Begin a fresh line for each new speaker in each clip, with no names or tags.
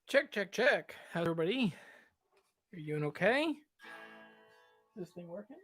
Check, check, check. How's everybody? Are you doing okay? Is this thing working?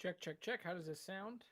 Check, check, check. How does this sound?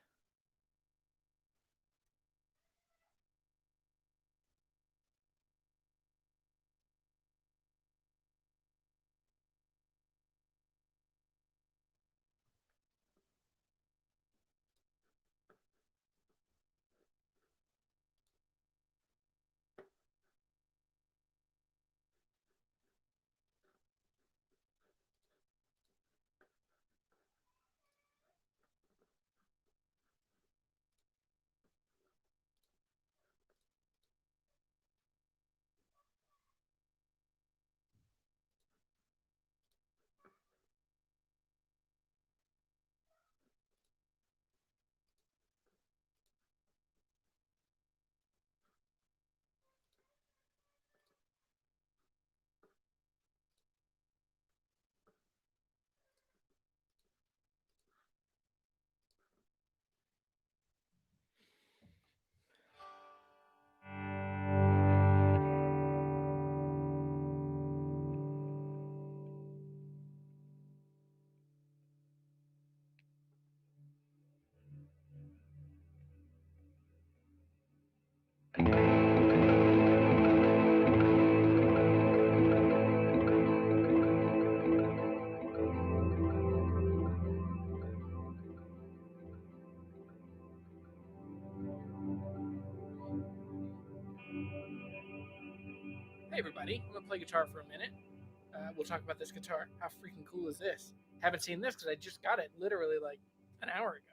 Hey everybody, I'm gonna play guitar for a minute. We'll talk about this guitar. How freaking cool is this? Haven't seen this because I just got it literally like an hour ago.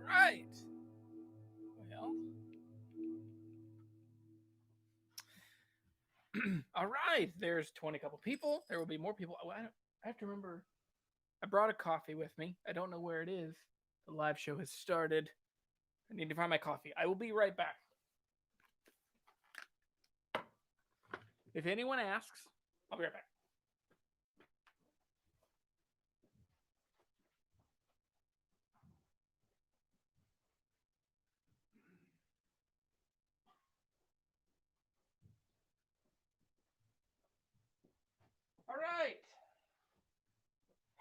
Alright. Well. Alright. There's 20 couple people. There will be more people. Oh, I have to remember. I brought a coffee with me. I don't know where it is. The live show has started. I need to find my coffee. I will be right back. If anyone asks, I'll be right back.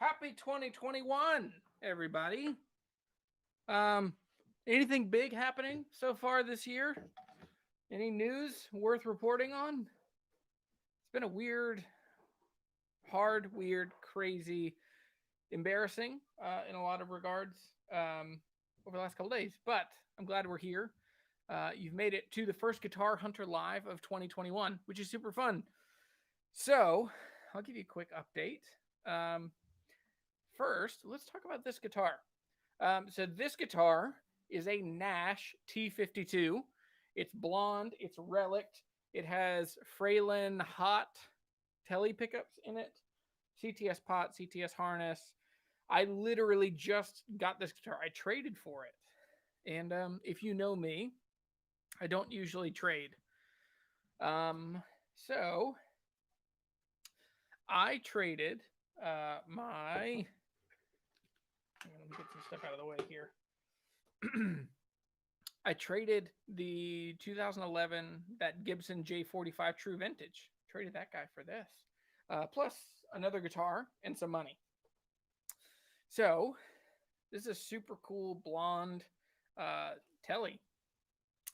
Happy 2021, everybody. Anything big happening so far this year? Any news worth reporting on? It's been a weird, crazy, embarrassing in a lot of regards over the last couple days. But I'm glad we're here. You've made it to the first Guitar Hunter Live of 2021, which is super fun. So I'll give you a quick update. First, let's talk about this guitar. So this guitar is a Nash T52. It's blonde. It's relict. It has Fralin hot telly pickups in it. CTS pot, CTS harness. I literally just got this guitar. I traded for it. And if you know me, I don't usually trade. So I traded my... Let me get some stuff out of the way here. I traded the 2011, that Gibson J45 True Vintage. Traded that guy for this. Plus another guitar and some money. So this is a super cool blonde telly.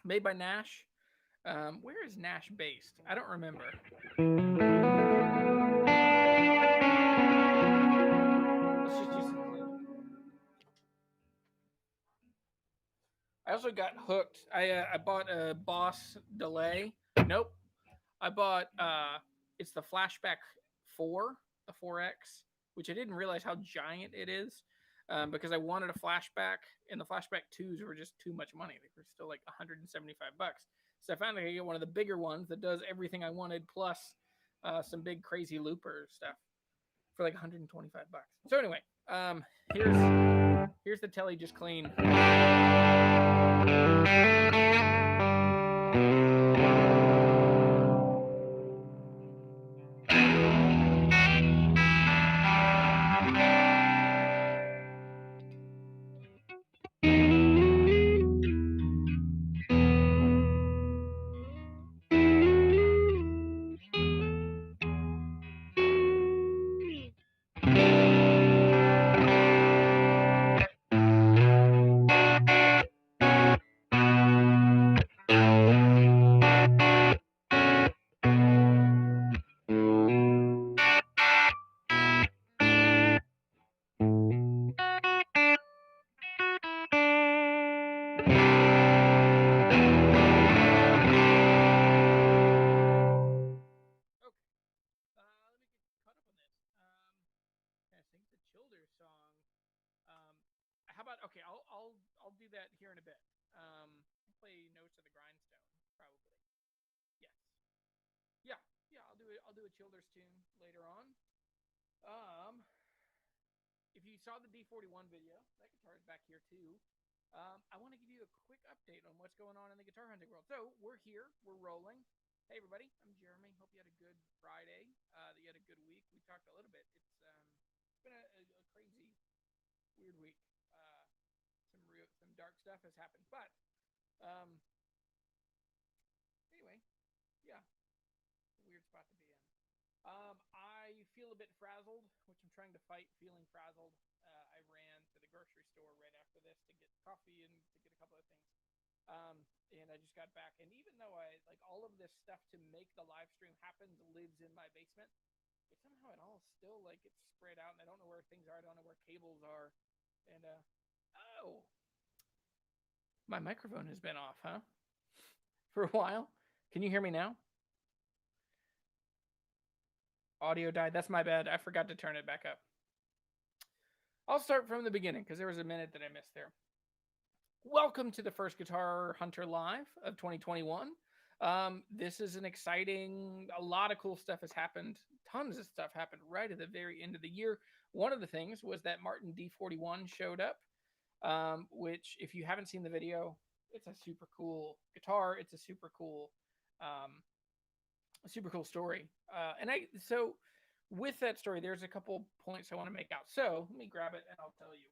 Made by Nash. Where is Nash based? I don't remember. Let's just do some cleaning. I also got hooked. I bought a Boss delay. Nope. I bought it's the Flashback 4, the 4X, which I didn't realize how giant it is. Because I wanted a flashback, and the flashback 2s were just too much money. They were still like $175. So I found I could get one of the bigger ones that does everything I wanted, plus some big crazy looper stuff for like $125. So anyway, here's the telly just clean. Okay, I'll do that here in a bit. I'll play Notes of the Grindstone, probably. Yes. Yeah, I'll do a Childers tune later on. If you saw the D41 video, that guitar is back here too. I want to give you a quick update on what's going on in the guitar hunting world. So we're here, we're rolling. Hey everybody, I'm Jeremy. Hope you had a good Friday. That you had a good week. We talked a little bit. It's been a crazy, weird week. Some dark stuff has happened, but anyway, yeah, it's a weird spot to be in. I feel a bit frazzled, which I'm trying to fight feeling frazzled. I ran to the grocery store right after this to get coffee and to get a couple of things. And I just got back, and even though I like all of this stuff to make the live stream happen lives in my basement, it somehow it all still like it's spread out, and I don't know where things are. I don't know where cables are, and oh. My microphone has been off, huh? For a while. Can you hear me now? Audio died. That's my bad. I forgot to turn it back up. I'll start from the beginning because there was a minute that I missed there. Welcome to the first Guitar Hunter Live of 2021. This is an exciting, a lot of cool stuff has happened. Tons of stuff happened right at the very end of the year. One of the things was that Martin D41 showed up. Which if you haven't seen the video, it's a super cool guitar. It's a super cool story. So with that story, there's a couple points I want to make out. So let me grab it and I'll tell you.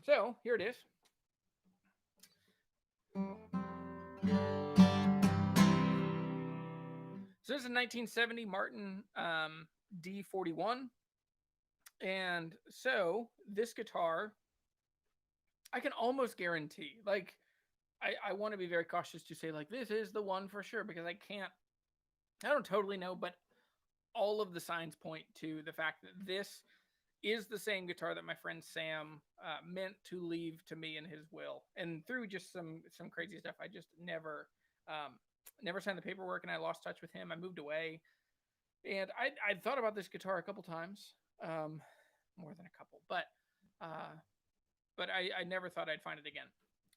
So here it is. So this is a 1970 Martin D41. And so this guitar, I can almost guarantee, like, I want to be very cautious to say, like, this is the one for sure, because I don't totally know, but all of the signs point to the fact that this is the same guitar that my friend Sam meant to leave to me in his will. And through just some crazy stuff, I just never signed the paperwork, and I lost touch with him. I moved away, and I thought about this guitar a couple times, more than a couple, but I never thought I'd find it again.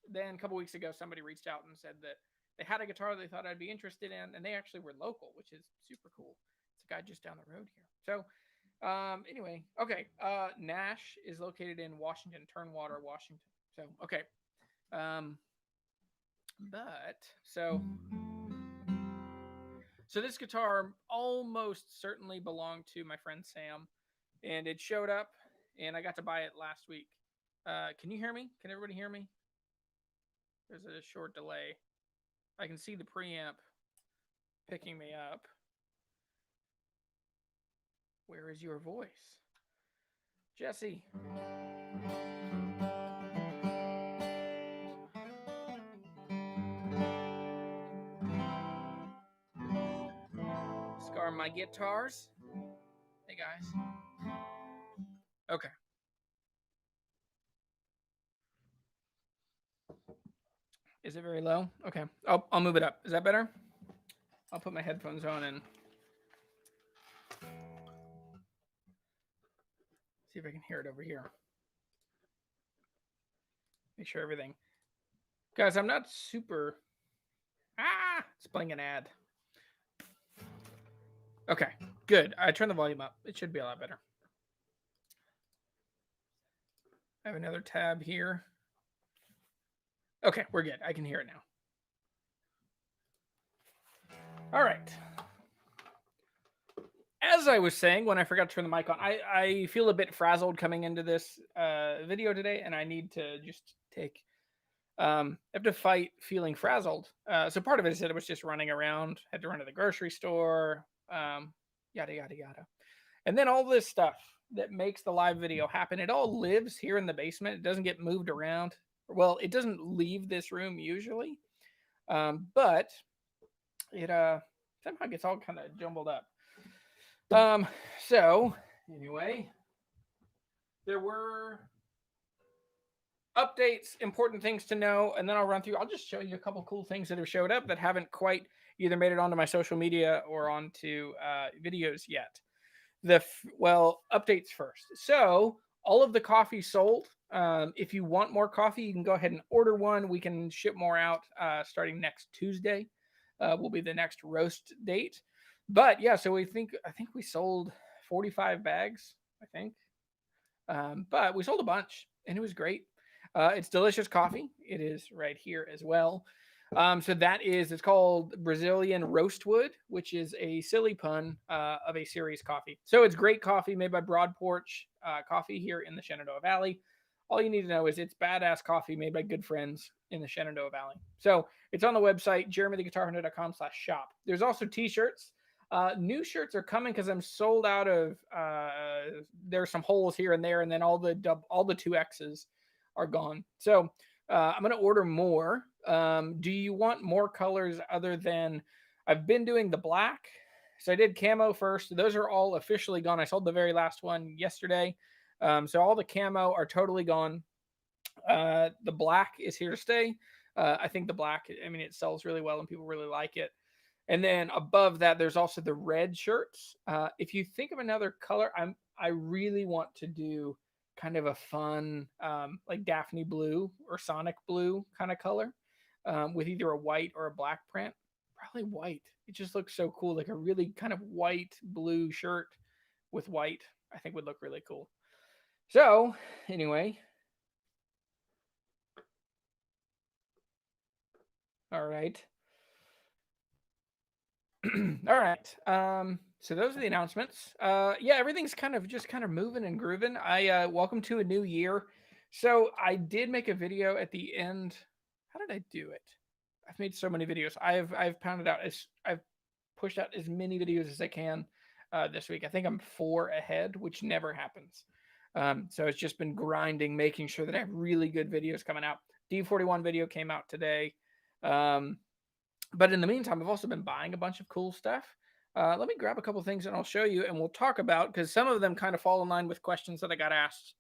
Then a couple weeks ago, somebody reached out and said that they had a guitar they thought I'd be interested in, and they actually were local, which is super cool. It's a guy just down the road here. So anyway, okay. Nash is located in Washington, Turnwater, Washington. So okay. But so this guitar almost certainly belonged to my friend Sam, and it showed up, and I got to buy it last week. Can you hear me? Can everybody hear me? There's a short delay. I can see the preamp picking me up. Where is your voice? Jesse. Scar my guitars. Hey guys. Okay. Is it very low? Okay. I'll move it up. Is that better? I'll put my headphones on and see if I can hear it over here. Make sure everything. Guys, I'm not super. It's playing an ad. Okay, good. I turned the volume up. It should be a lot better. I have another tab here. Okay, we're good. I can hear it now. All right. As I was saying, when I forgot to turn the mic on, I feel a bit frazzled coming into this video today, and I need to just take. I have to fight feeling frazzled. So part of it is that I was just running around, had to run to the grocery store, yada yada yada, and then all this stuff that makes the live video happen. It all lives here in the basement. It doesn't get moved around. Well, it doesn't leave this room usually, but it somehow gets all kind of jumbled up. So anyway, there were updates, important things to know, and then I'll run through. I'll just show you a couple cool things that have showed up that haven't quite either made it onto my social media or onto videos yet. Updates first. So all of the coffee sold. If you want more coffee, you can go ahead and order one. We can ship more out starting next Tuesday. Will be the next roast date. But yeah, so I think we sold 45 bags, I think. But we sold a bunch, and it was great. It's delicious coffee. It is right here as well. So it's called Brazilian Roastwood, which is a silly pun of a series coffee. So it's great coffee made by Broad Porch Coffee here in the Shenandoah Valley. All you need to know is it's badass coffee made by good friends in the Shenandoah Valley. So it's on the website, jeremytheguitarhunter.com/shop. There's also t-shirts. New shirts are coming because I'm sold out of. There's some holes here and there, and then all the 2X's are gone. So I'm gonna order more. Do you want more colors other than? I've been doing the black, so I did camo first. Those are all officially gone. I sold the very last one yesterday. So all the camo are totally gone. The black is here to stay. I think the black, it sells really well and people really like it. And then above that, there's also the red shirts. If you think of another color, I really want to do kind of a fun, like Daphne blue or Sonic blue kind of color with either a white or a black print. Probably white. It just looks so cool. Like a really kind of white blue shirt with white, I think would look really cool. So anyway. All right. All right. So those are the announcements. Yeah, everything's kind of moving and grooving. Welcome to a new year. So I did make a video at the end. How did I do it? I've made so many videos. I've pounded out. I've pushed out as many videos as I can this week. I think I'm 4 ahead, which never happens. So it's just been grinding, making sure that I have really good videos coming out. D41 video came out today. But in the meantime, I've also been buying a bunch of cool stuff. Let me grab a couple things and I'll show you, and we'll talk about, because some of them kind of fall in line with questions that I got asked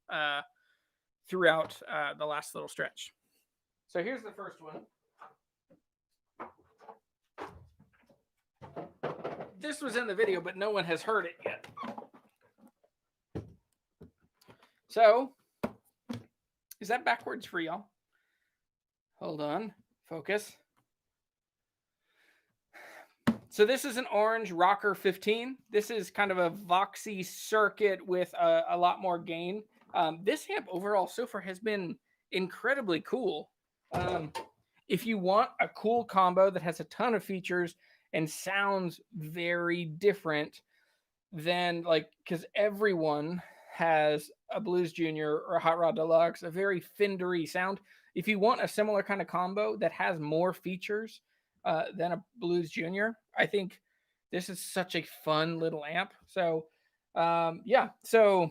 throughout the last little stretch. So here's the first one. This was in the video, but no one has heard it yet. So, is that backwards for y'all? Hold on. Focus. So this is an orange Rocker 15. This is kind of a Voxy circuit with a lot more gain. This amp overall so far has been incredibly cool. If you want a cool combo that has a ton of features and sounds very different than, like, because everyone has a Blues Junior or a Hot Rod Deluxe, a very Fendery sound. If you want a similar kind of combo that has more features than a Blues Junior, I think this is such a fun little amp. So yeah, so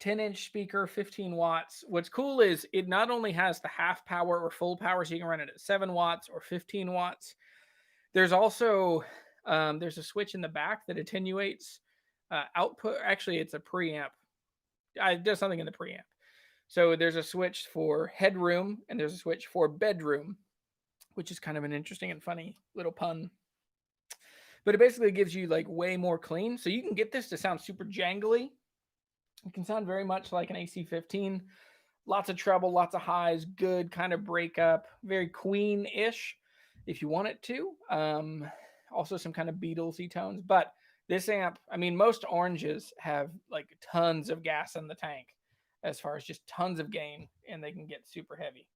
10-inch speaker, 15 watts. What's cool is it not only has the half power or full power, so you can run it at 7 watts or 15 watts. There's also there's a switch in the back that attenuates output. Actually, it's a preamp. It does something in the preamp. So there's a switch for headroom and there's a switch for bedroom, which is kind of an interesting and funny little pun. But it basically gives you like way more clean. So you can get this to sound super jangly. It can sound very much like an AC-15. Lots of treble, lots of highs, good kind of breakup, very Queen-ish if you want it to. Also some kind of Beatlesy tones. But this amp, I mean, most oranges have like tons of gas in the tank as far as just tons of gain, and they can get super heavy.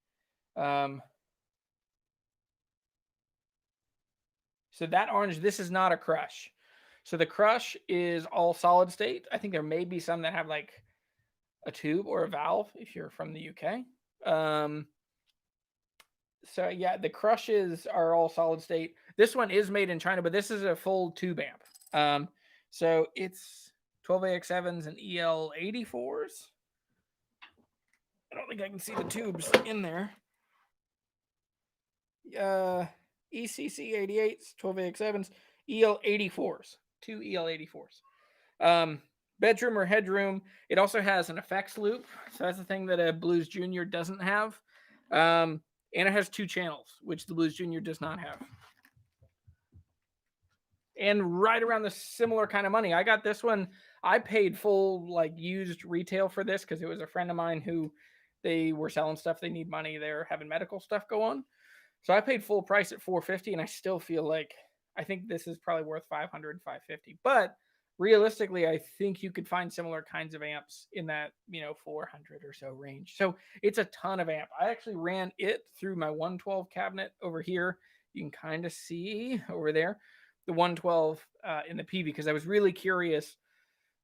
So that orange, this is not a crush. So the crush is all solid state. I think there may be some that have like a tube or a valve if you're from the UK. So yeah, the crushes are all solid state. This one is made in China, but this is a full tube amp. So it's 12AX7s and EL84s. I don't think I can see the tubes in there. ECC 88s, 12AX7s, EL84s, 2 EL84s. Bedroom or headroom. It also has an effects loop. So that's the thing that a Blues Junior doesn't have. And it has 2 channels, which the Blues Junior does not have. And right around the similar kind of money. I got this one. I paid full, like, used retail for this because it was a friend of mine who they were selling stuff. They need money. They're having medical stuff go on. So I paid full price at $450, and I still feel like I think this is probably worth $500, $550. But realistically, I think you could find similar kinds of amps in that, you know, 400 or so range. So it's a ton of amp. I actually ran it through my 112 cabinet over here. You can kind of see over there the 112 in the PV, because I was really curious.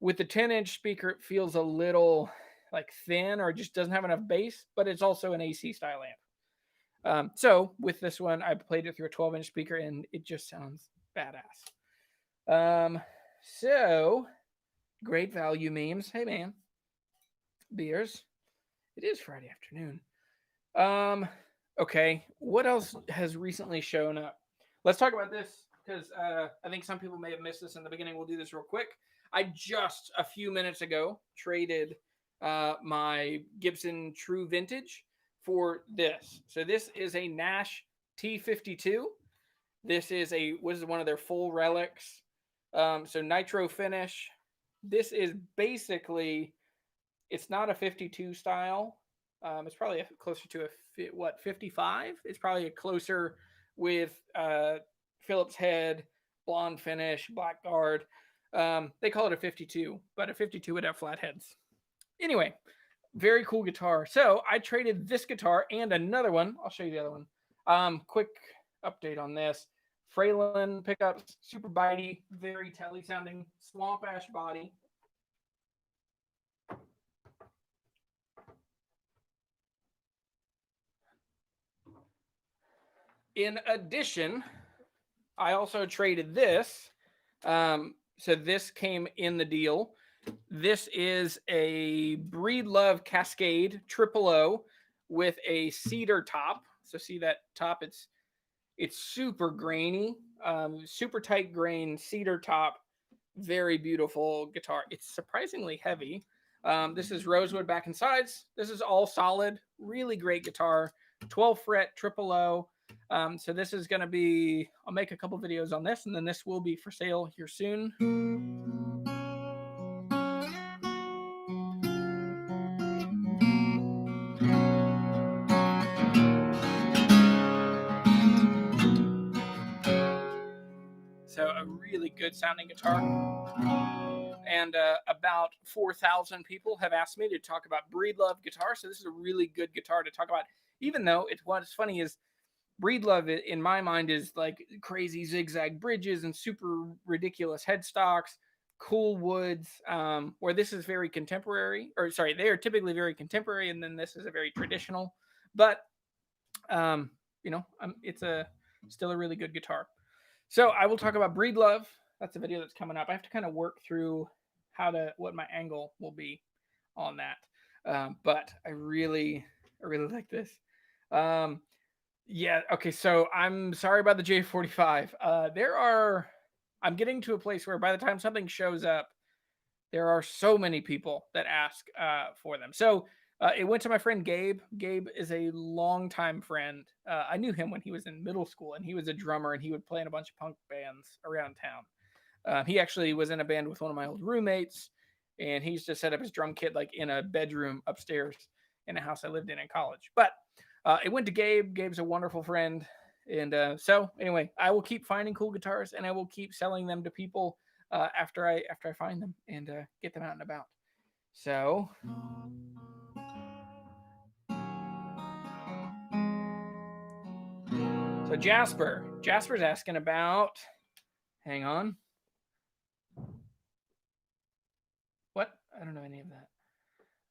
With the 10-inch speaker, it feels a little like thin or just doesn't have enough bass, but it's also an AC style amp. So with this one, I played it through a 12-inch speaker and it just sounds badass. So great value memes. Hey man, beers. It is Friday afternoon. Okay, what else has recently shown up? Let's talk about this, because I think some people may have missed this in the beginning. We'll do this real quick. I just a few minutes ago traded my Gibson True Vintage for this. So this is a Nash T52. This is one of their full relics. So nitro finish. This is basically, it's not a 52 style. It's probably closer to a 55. It's probably closer with Phillips head, blonde finish, black guard. They call it a 52, but a 52 would have flat heads. Anyway, very cool guitar. So I traded this guitar and another one. I'll show you the other one. Quick update on this. Fralin pickups, super bitey, very telly sounding, swamp ash body. In addition, I also traded this. So this came in the deal. This is a Breedlove Cascade Triple O with a cedar top. So see that top? It's super grainy, super tight grain cedar top. Very beautiful guitar. It's surprisingly heavy. This is rosewood back and sides. This is all solid. Really great guitar. 12 fret Triple O. So this is going to be, I'll make a couple videos on this, and then this will be for sale here soon. So a really good sounding guitar. And about 4,000 people have asked me to talk about Breedlove guitar. So this is a really good guitar to talk about, even though what's funny is Breedlove, in my mind, is like crazy zigzag bridges and super ridiculous headstocks, cool woods, where this is very contemporary, or sorry, they are typically very contemporary, and then this is a very traditional. But, it's still a really good guitar. So I will talk about Breedlove. That's a video that's coming up. I have to kind of work through what my angle will be on that. But I really like this. Yeah. Okay. So I'm sorry about the J45. I'm getting to a place where by the time something shows up, there are so many people that ask for them. So it went to my friend Gabe. Gabe is a longtime friend. I knew him when he was in middle school, and he was a drummer, and he would play in a bunch of punk bands around town. He actually was in a band with one of my old roommates, and he used to set up his drum kit like in a bedroom upstairs in a house I lived in college. But it went to Gabe. Gabe's a wonderful friend. And so anyway, I will keep finding cool guitars, and I will keep selling them to people after I find them and get them out and about. So Jasper's asking about, hang on. What? I don't know any of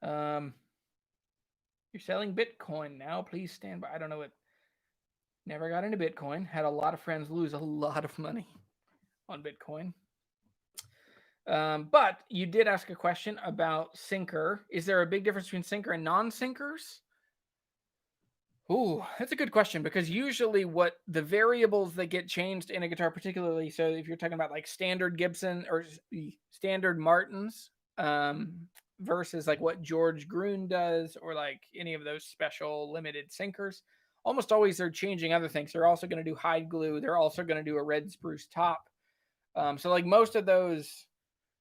that. You're selling Bitcoin now. Please stand by. I don't know what. Never got into Bitcoin. Had a lot of friends lose a lot of money on Bitcoin. But you did ask a question about sinker. Is there a big difference between sinker and non-sinkers? Ooh, that's a good question, because usually what the variables that get changed in a guitar, particularly, so if you're talking about like standard Gibson or standard Martins, versus like what George Gruen does, or like any of those special limited sinkers, almost always they're changing other things. They're also going to do hide glue. They're also going to do a red spruce top. So like most of those,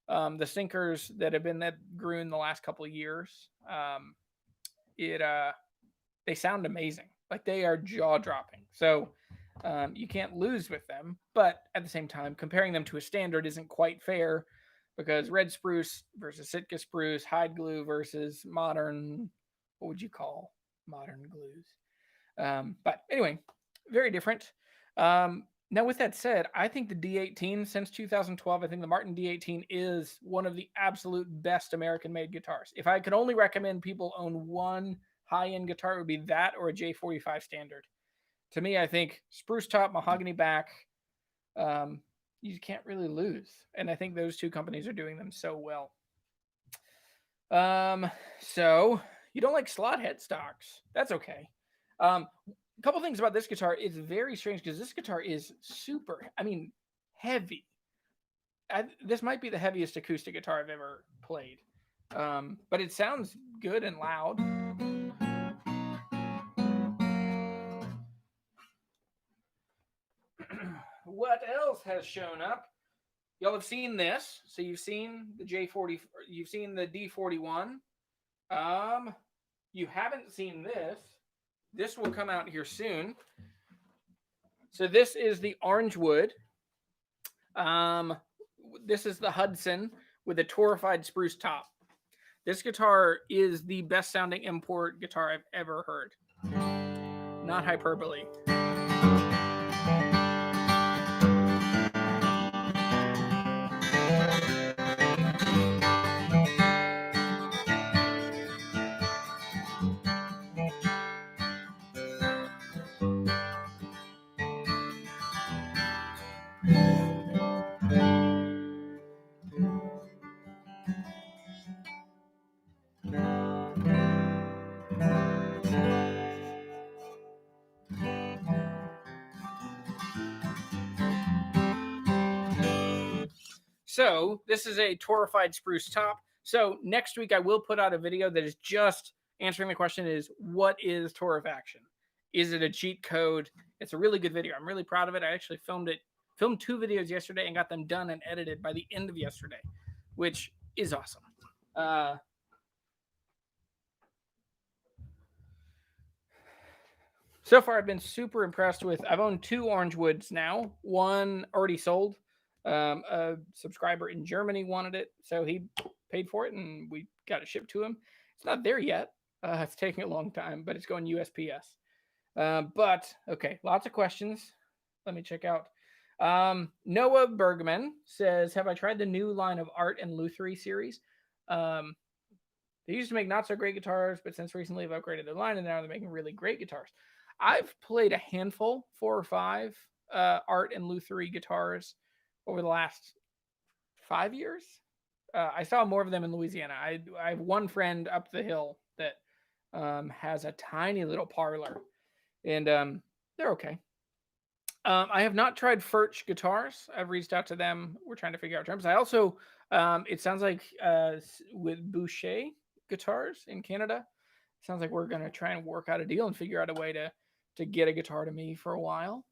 the sinkers that have been that Gruen the last couple of years, they sound amazing. Like they are jaw dropping. So you can't lose with them, but at the same time, comparing them to a standard isn't quite fair, because red spruce versus Sitka spruce, hide glue versus modern, what would you call modern glues? But anyway, very different. Now, with that said, I think the D18 since 2012, I think the Martin D18 is one of the absolute best American-made guitars. If I could only recommend people own one high-end guitar, it would be that or a J45 standard. To me, I think spruce top, mahogany back, you can't really lose. And I think those two companies are doing them so well. So you don't like slot headstocks. That's okay. A couple things about this guitar. It's very strange because this guitar is super, heavy. This might be the heaviest acoustic guitar I've ever played. But it sounds good and loud. What else has shown up? Y'all have seen this. So you've seen the J40, you've seen the D41. You haven't seen this. This will come out here soon. So this is the orange wood. This is the Hudson with a torrefied spruce top. This guitar is the best sounding import guitar I've ever heard. Not hyperbole. So this is a torrefied spruce top. So next week I will put out a video that is just answering the question is, what is torrefaction? Is it a cheat code? It's a really good video. I'm really proud of it. I actually filmed 2 videos yesterday and got them done and edited by the end of yesterday, which is awesome. So far, I've been super impressed with. I've owned 2 orange woods now. One already sold. A subscriber in Germany wanted it, so he paid for it, and we got it shipped to him. It's not there yet. It's taking a long time, but it's going USPS. But okay, lots of questions. Let me check out. Noah Bergman says, "Have I tried the new line of Art and Lutherie series? They used to make not so great guitars, but since recently they've upgraded their line, and now they're making really great guitars." I've played a handful, 4 or 5 Art and Lutherie guitars over the last 5 years. I saw more of them in Louisiana. I have one friend up the hill that has a tiny little parlor, and they're okay. I have not tried Furch guitars. I've reached out to them. We're trying to figure out terms. I also, it sounds like with Boucher guitars in Canada, sounds like we're going to try and work out a deal and figure out a way to get a guitar to me for a while.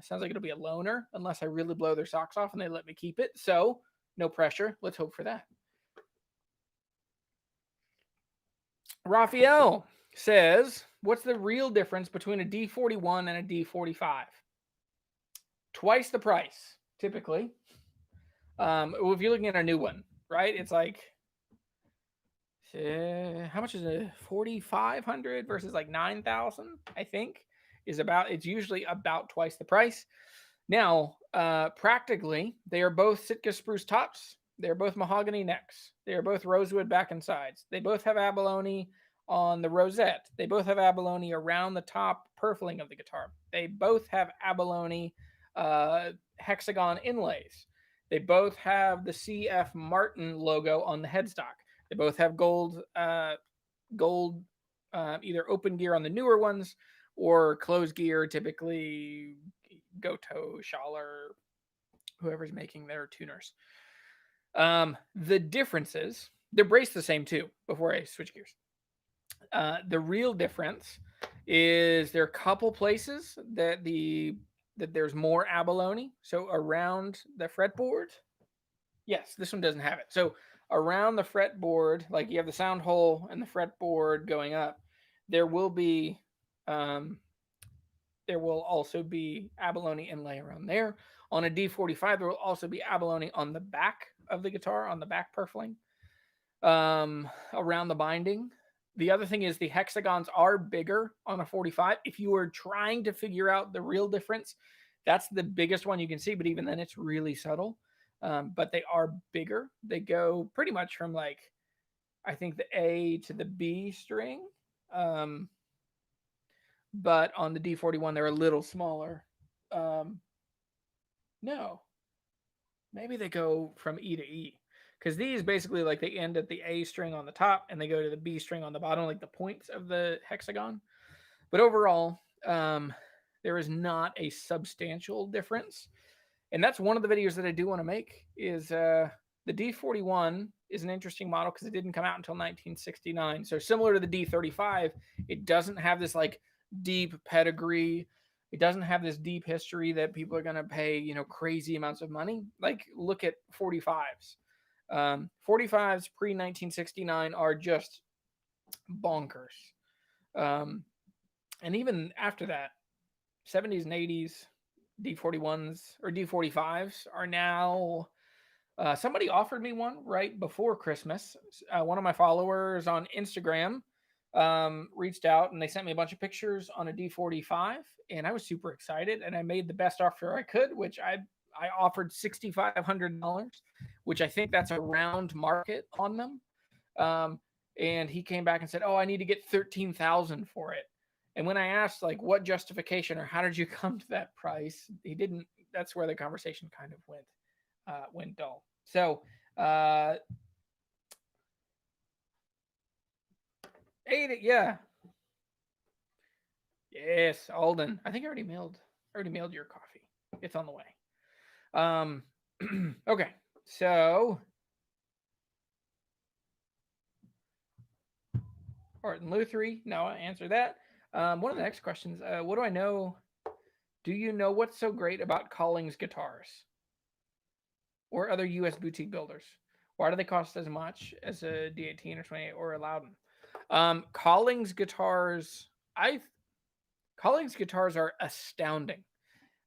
Sounds like it'll be a loaner unless I really blow their socks off and they let me keep it. So no pressure. Let's hope for that. Raphael says, "What's the real difference between a D41 and a D45? Twice the price, typically. If you're looking at a new one, right? It's like, how much is it? 4,500 versus like 9,000, I think, it's usually about twice the price. Now, practically, they are both Sitka spruce tops. They're both mahogany necks. They are both rosewood back and sides. They both have abalone on the rosette. They both have abalone around the top purfling of the guitar. They both have abalone hexagon inlays. They both have the CF Martin logo on the headstock. They both have gold either open gear on the newer ones or closed gear, typically Goto, Schaller, whoever's making their tuners. The differences, they're braced the same too, before I switch gears. The real difference is there are a couple places that there's more abalone. So around the fretboard, yes, this one doesn't have it. So around the fretboard, like you have the sound hole and the fretboard going up, there will also be abalone inlay around there. On a D45, there will also be abalone on the back of the guitar, on the back purfling, around the binding. The other thing is the hexagons are bigger on a 45. If you are trying to figure out the real difference, that's the biggest one you can see, but even then it's really subtle. But they are bigger. They go pretty much from like, I think the A to the B string. But on the D41, they're a little smaller. No, maybe they go from E to E. Because these basically, like, they end at the A string on the top and they go to the B string on the bottom, like the points of the hexagon. But overall, there is not a substantial difference. And that's one of the videos that I do want to make is the D41 is an interesting model because it didn't come out until 1969. So similar to the D35, it doesn't have this like deep pedigree. It doesn't have this deep history that people are going to pay, crazy amounts of money. Like look at 45s. 45s pre-1969 are just bonkers. And even after that, 70s and 80s, D41s or D45s are now... somebody offered me one right before Christmas. One of my followers on Instagram reached out and they sent me a bunch of pictures on a D45, and I was super excited, and I made the best offer I could, which I offered $6,500, which I think that's a round market on them. And he came back and said, "Oh, I need to get $13,000 for it." And when I asked, like, what justification or how did you come to that price, he didn't. That's where the conversation kind of went dull. So, yeah. Yes, Alden. I think I already mailed your coffee. It's on the way. Okay. So, Martin Luthery, no, I answer that. One of the next questions, what do I know? Do you know what's so great about Collings guitars or other U.S. boutique builders? Why do they cost as much as a D18 or 28 or a Loudon? Collings guitars, Collings guitars are astounding.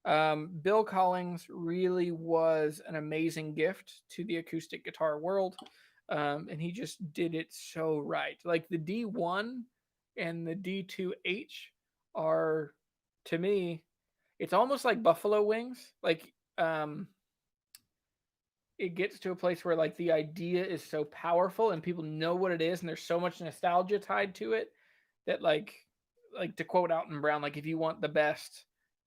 Bill Collings really was an amazing gift to the acoustic guitar world, and he just did it so right. Like the D1 and the D2H are, to me, it's almost like buffalo wings. Like it gets to a place where like the idea is so powerful and people know what it is, and there's so much nostalgia tied to it that like to quote Alton Brown, like if you want the best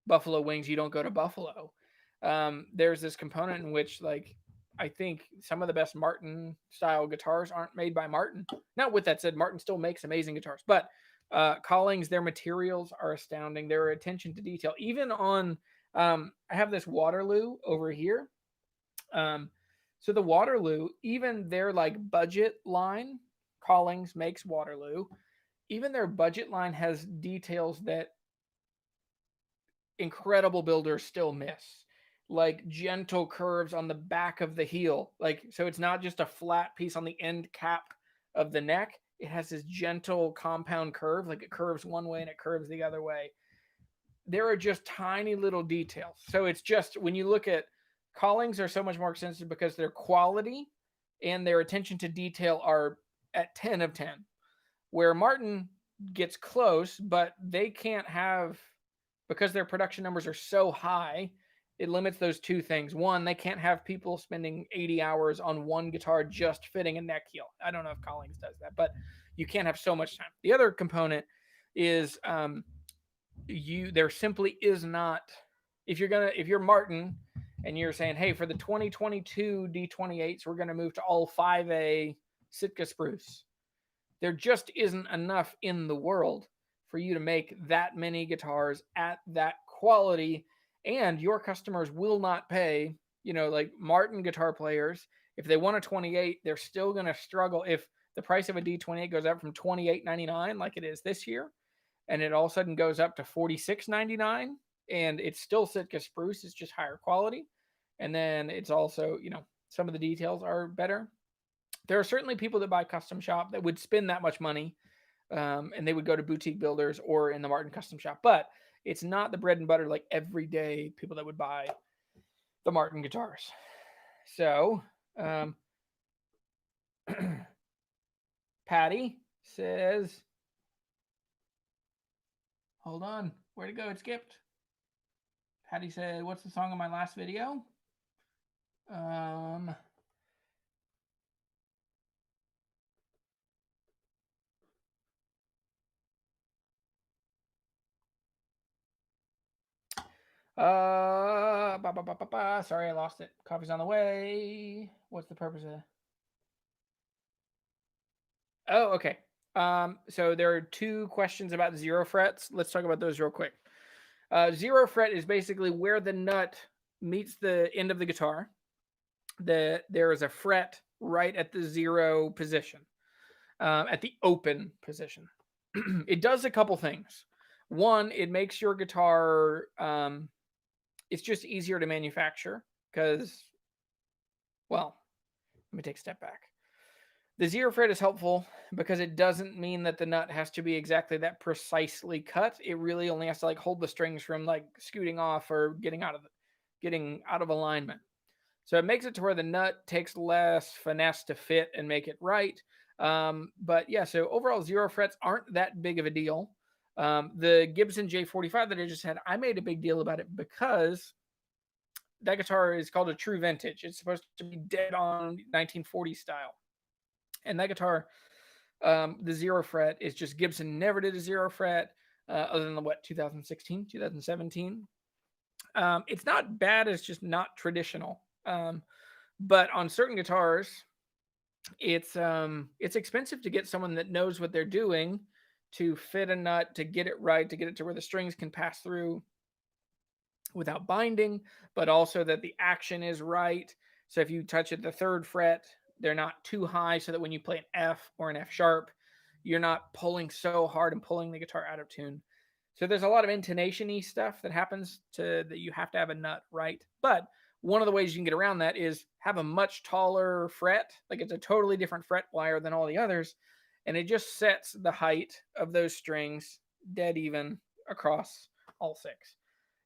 buffalo wings, you don't go to Buffalo. There's this component in which like I think some of the best Martin style guitars aren't made by Martin. Now, with that said, Martin still makes amazing guitars, but Collings, their materials are astounding. Their attention to detail, even on I have this Waterloo over here. So the Waterloo, even their like budget line, Collings makes Waterloo. Even their budget line has details that incredible builders still miss, like gentle curves on the back of the heel. Like, so it's not just a flat piece on the end cap of the neck. It has this gentle compound curve, like it curves one way and it curves the other way. There are just tiny little details. So it's just when you look at Collings are so much more expensive because their quality and their attention to detail are at 10 of 10. Where Martin gets close, but they can't have, because their production numbers are so high, it limits those two things. One, they can't have people spending 80 hours on one guitar just fitting a neck heel. I don't know if Collings does that, but you can't have so much time. The other component is there simply is not, if you're Martin and you're saying, hey, for the 2022 D28s, we're going to move to all 5A Sitka spruce. There just isn't enough in the world for you to make that many guitars at that quality, and your customers will not pay, like Martin guitar players, if they want a 28, they're still going to struggle. If the price of a D28 goes up from $28.99 like it is this year, and it all of a sudden goes up to $46.99, and it's still Sitka spruce, it's just higher quality, and then it's also, some of the details are better. There are certainly people that buy custom shop that would spend that much money, and they would go to boutique builders or in the Martin custom shop, but it's not the bread and butter like everyday people that would buy the Martin guitars. So Patty says, hold on, where'd it go? It skipped. Patty said, what's the song on my last video? Sorry, I lost it. Coffee's on the way. What's the purpose of that? Oh, okay. So there are two questions about zero frets. Let's talk about those real quick. Zero fret is basically where the nut meets the end of the guitar. There is a fret right at the zero position, at the open position. It does a couple things. One, it makes your guitar, it's just easier to manufacture because, well, let me take a step back. The zero fret is helpful because it doesn't mean that the nut has to be exactly that precisely cut. It really only has to like hold the strings from like scooting off or getting out of alignment. So it makes it to where the nut takes less finesse to fit and make it right. But yeah, so overall zero frets aren't that big of a deal. The Gibson J45 that I just had, I made a big deal about it because that guitar is called a true vintage. It's supposed to be dead on 1940 style. And that guitar, the zero fret is just Gibson never did a zero fret other than 2016, 2017. It's not bad. It's just not traditional. But on certain guitars, it's expensive to get someone that knows what they're doing to fit a nut, to get it right, to get it to where the strings can pass through without binding, but also that the action is right. So if you touch at the 3rd fret, they're not too high so that when you play an F or an F sharp, you're not pulling so hard and pulling the guitar out of tune. So there's a lot of intonation-y stuff that happens that you have to have a nut right. But one of the ways you can get around that is have a much taller fret. Like it's a totally different fret wire than all the others. And it just sets the height of those strings dead even across all 6.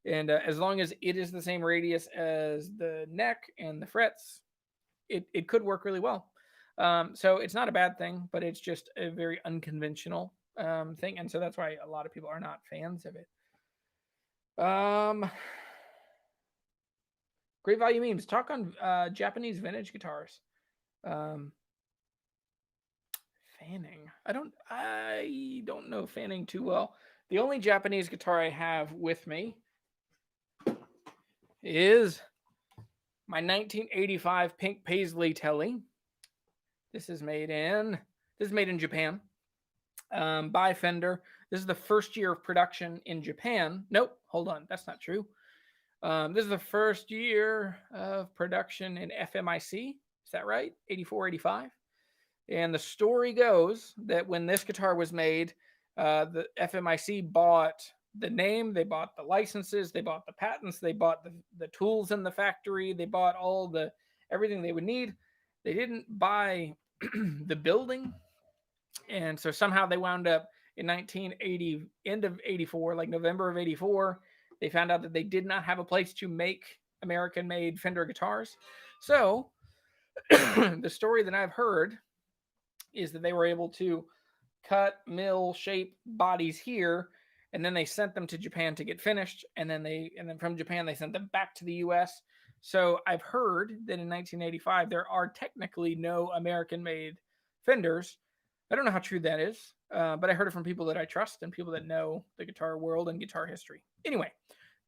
And as long as it is the same radius as the neck and the frets, it could work really well. So it's not a bad thing, but it's just a very unconventional thing. And so that's why a lot of people are not fans of it. Great value memes. Talk on Japanese vintage guitars. Fanning. I don't know fanning too well. The only Japanese guitar I have with me is my 1985 Pink Paisley Telly. This is made in Japan by Fender. This is the first year of production in Japan. Nope, hold on, that's not true. This is the first year of production in FMIC. Is that right? 84, 85. And the story goes that when this guitar was made, the FMIC bought the name, they bought the licenses, they bought the patents, they bought the tools in the factory, they bought everything they would need. They didn't buy the building. And so somehow they wound up in 1980, end of 84, like November of 84, they found out that they did not have a place to make American-made Fender guitars. So the story that I've heard is that they were able to cut, mill, shape bodies here, and then they sent them to Japan to get finished, and then from Japan they sent them back to the US. So I've heard that in 1985 there are technically no American-made Fenders. I don't know how true that is, but I heard it from people that I trust and people that know the guitar world and guitar history. Anyway,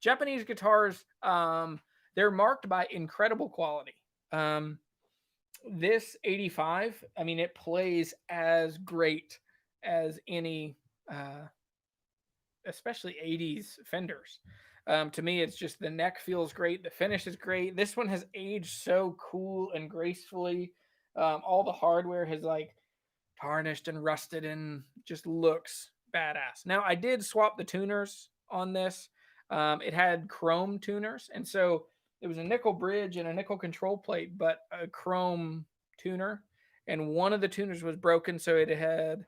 Japanese guitars, they're marked by incredible quality. This 85, I mean, it plays as great as any, especially 80s Fenders. To me, it's just the neck feels great. The finish is great. This one has aged so cool and gracefully. All the hardware has like tarnished and rusted and just looks badass. Now, I did swap the tuners on this. It had chrome tuners, and so it was a nickel bridge and a nickel control plate, but a chrome tuner. And one of the tuners was broken, so it had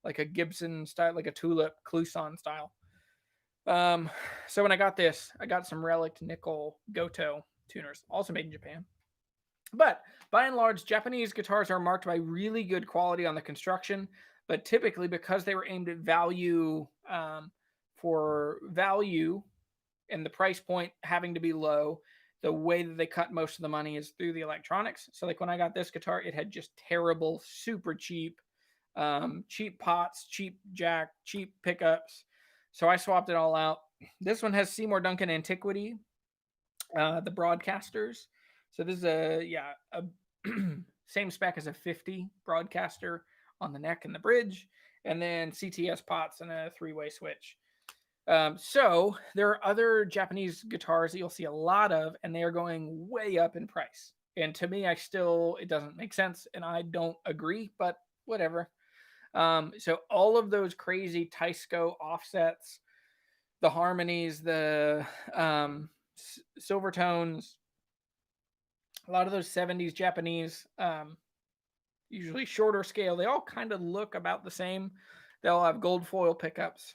like a Gibson style, like a Tulip Clouson style. So when I got this, I got some relic nickel Goto tuners, also made in Japan. But by and large, Japanese guitars are marked by really good quality on the construction, but typically because they were aimed at value, for value and the price point having to be low, the way that they cut most of the money is through the electronics. So like when I got this guitar, it had just terrible, super cheap, cheap pots, cheap jack, cheap pickups. So I swapped it all out. This one has Seymour Duncan Antiquity, the broadcasters. So this is a same spec as a 50 broadcaster on the neck and the bridge, and then CTS pots and a 3-way switch. So there are other Japanese guitars that you'll see a lot of, and they are going way up in price. And to me, it doesn't make sense, and I don't agree, but whatever. So all of those crazy Taisco offsets, the harmonies, the silver tones, a lot of those 70s Japanese, usually shorter scale, they all kind of look about the same. They'll have gold foil pickups.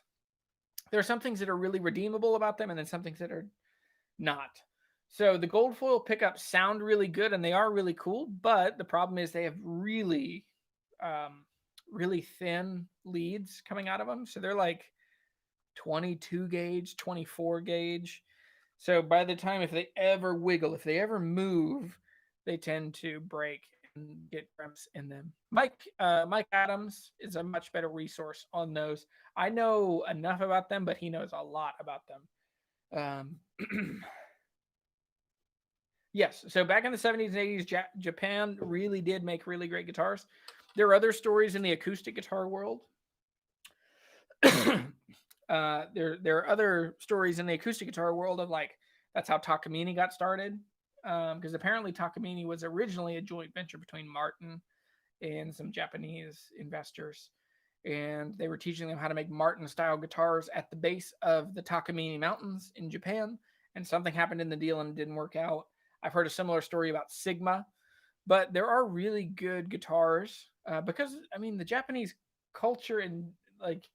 There are some things that are really redeemable about them, and then some things that are not. So the gold foil pickups sound really good, and they are really cool, but the problem is they have really, really thin leads coming out of them. So they're like 22 gauge, 24 gauge. So by the time, if they ever wiggle, if they ever move, they tend to break and get cramps in them. Mike Adams is a much better resource on those. I know enough about them, but he knows a lot about them. Yes, so back in the 70s and 80s, Japan really did make really great guitars. There are other stories in the acoustic guitar world. There are other stories in the acoustic guitar world of like, that's how Takamine got started. because apparently Takamine was originally a joint venture between Martin and some Japanese investors, and they were teaching them how to make Martin-style guitars at the base of the Takamine Mountains in Japan. And something happened in the deal and it didn't work out. I've heard a similar story about Sigma, but there are really good guitars because I mean the Japanese culture and like